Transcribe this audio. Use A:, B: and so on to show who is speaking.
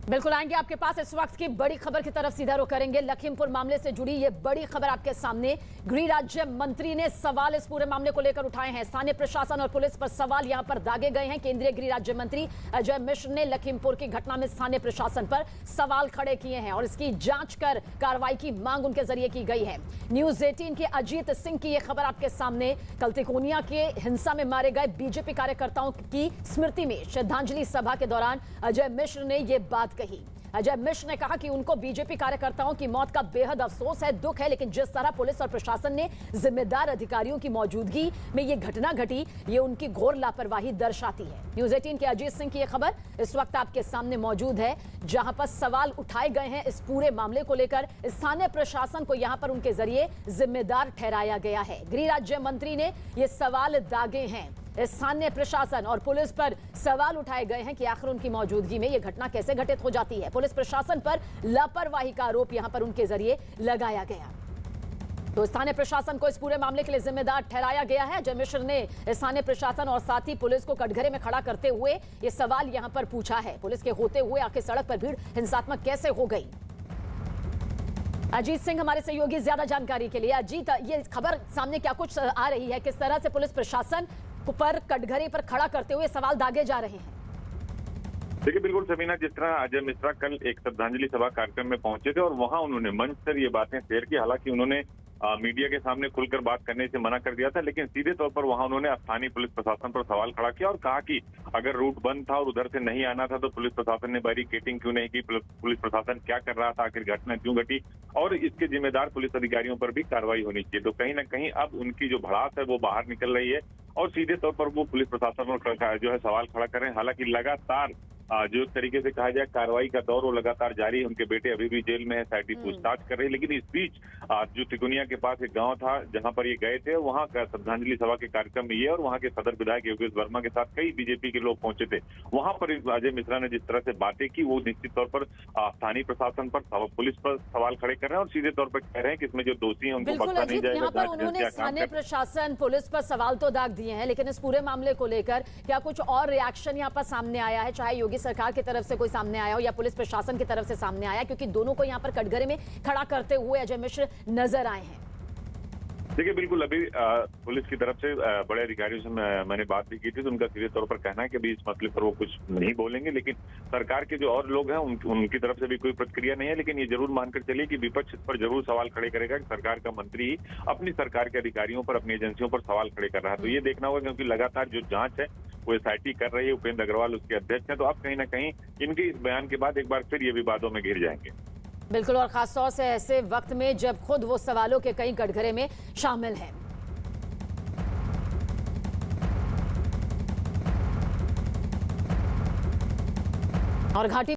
A: बिल्कुल आएंगे आपके पास। इस वक्त की बड़ी खबर की तरफ सीधा रुख करेंगे। लखीमपुर मामले से जुड़ी ये बड़ी खबर आपके सामने। गृह राज्य मंत्री ने सवाल इस पूरे मामले को लेकर उठाए हैं। स्थानीय प्रशासन और पुलिस पर सवाल यहां पर दागे गए हैं। केंद्रीय गृह राज्य मंत्री अजय मिश्र ने लखीमपुर की घटना में स्थानीय प्रशासन पर सवाल खड़े किए हैं और इसकी जांच कर कार्रवाई की मांग उनके जरिए की गई है। न्यूज 18 के अजीत सिंह की यह खबर आपके सामने। कल तिकोनिया के हिंसा में मारे गए बीजेपी कार्यकर्ताओं की स्मृति में श्रद्धांजलि सभा के दौरान अजय मिश्र ने यह बात कही। अजय मिश्र ने कहा कि उनको बीजेपी कार्यकर्ताओं की मौत का बेहद अफसोस है, दुख है, लेकिन जिस तरह पुलिस और प्रशासन ने जिम्मेदार अधिकारियों की मौजूदगी में ये घटना घटी, ये उनकी घोर लापरवाही दर्शाती है। न्यूज 18 के अजीत सिंह की यह खबर इस वक्त आपके सामने मौजूद है, जहां पर सवाल उठाए गए हैं इस पूरे मामले को लेकर। स्थानीय प्रशासन को यहां पर उनके जरिए जिम्मेदार ठहराया गया है। गृह राज्य मंत्री ने ये सवाल दागे हैं। स्थानीय प्रशासन और पुलिस पर सवाल उठाए गए हैं कि आखिर उनकी मौजूदगी में यह घटना कैसे घटित हो जाती है। पुलिस प्रशासन पर लापरवाही का आरोप यहां पर उनके जरिए लगाया गया। तो स्थानीय प्रशासन को इस पूरे मामले के लिए जिम्मेदार ठहराया गया है। अजय मिश्र ने स्थानीय प्रशासन और साथ ही पुलिस को कटघरे में खड़ा करते हुए यह सवाल यहां पर पूछा है। पुलिस के होते हुए आखिर सड़क पर भीड़ हिंसात्मक कैसे हो गई। अजीत सिंह हमारे सहयोगी ज्यादा जानकारी के लिए। अजीत, ये खबर सामने क्या कुछ आ रही है, किस तरह से पुलिस प्रशासन पर कटघरे पर खड़ा करते हुए सवाल दागे जा रहे हैं?
B: देखिए, बिल्कुल सबीना, जिस तरह अजय मिश्रा कल एक श्रद्धांजलि सभा कार्यक्रम में पहुंचे थे और वहां उन्होंने मंच पर ये बातें शेयर की। हालांकि उन्होंने मीडिया के सामने खुलकर बात करने से मना कर दिया था, लेकिन सीधे तौर पर वहां उन्होंने स्थानीय पुलिस प्रशासन पर सवाल खड़ा किया और कहा कि अगर रूट बंद था और उधर से नहीं आना था तो पुलिस प्रशासन ने बैरिकेडिंग क्यों नहीं की, पुलिस प्रशासन क्या कर रहा था, आखिर घटना क्यों घटी और इसके जिम्मेदार पुलिस अधिकारियों पर भी कार्रवाई होनी चाहिए। तो कहीं ना कहीं अब उनकी जो भड़ास है वो बाहर निकल रही है और सीधे तौर पर वो पुलिस प्रशासन पर जो है सवाल खड़ा कर रहे हैं। हालांकि लगातार जो एक तरीके से कहा जाए कार्रवाई का दौर वो लगातार जारी है। उनके बेटे अभी भी जेल में है, साइटी पूछताछ कर रहे हैं। लेकिन इस बीच जो तिकोनिया के पास एक गांव था जहां पर ये गए थे, वहां का श्रद्धांजलि सभा के कार्यक्रम में ये और वहां के सदर विधायक योगेश वर्मा के साथ कई बीजेपी के लोग पहुंचे थे। वहां पर अजय मिश्रा ने जिस तरह से बातें की वो निश्चित तौर पर स्थानीय प्रशासन पर, पुलिस पर सवाल खड़े कर रहे हैं और सीधे तौर पर कह रहे हैं कि इसमें जो दोषी है उनको बख्शा नहीं जाएगा।
A: यहाँ पर उन्होंने स्थानीय प्रशासन, पुलिस पर सवाल तो दाग दिए हैं, लेकिन इस पूरे मामले को लेकर क्या कुछ और रिएक्शन यहाँ पर सामने आया है, चाहे योगी सरकार की तरफ से कोई सामने आया हो या पुलिस प्रशासन की तरफ से सामने आया, क्योंकि दोनों को यहां पर कटघरे में खड़ा करते हुए अजय मिश्र नजर आए हैं?
B: देखिए, बिल्कुल अभी पुलिस की तरफ से बड़े अधिकारियों से मैंने बात भी की थी, तो उनका सीधे तौर पर कहना है कि अभी इस मसले पर वो कुछ नहीं बोलेंगे, लेकिन सरकार के जो और लोग हैं उनकी तरफ से भी कोई प्रतिक्रिया नहीं है। लेकिन ये जरूर मानकर चलिए कि विपक्ष इस पर जरूर सवाल खड़े करेगा कि सरकार का मंत्री ही अपनी सरकार के अधिकारियों पर, अपनी एजेंसियों पर सवाल खड़े कर रहा है। तो ये देखना होगा, क्योंकि लगातार जो जांच है वो एसआईटी कर रही है, उपेंद्र अग्रवाल उसके अध्यक्ष हैं, तो अब कहीं ना कहीं इनके इस बयान के बाद एक बार फिर ये विवादों में घिर जाएंगे।
A: बिल्कुल, और खासतौर से ऐसे वक्त में जब खुद वो सवालों के कई कटघरे में शामिल हैं। और घाटी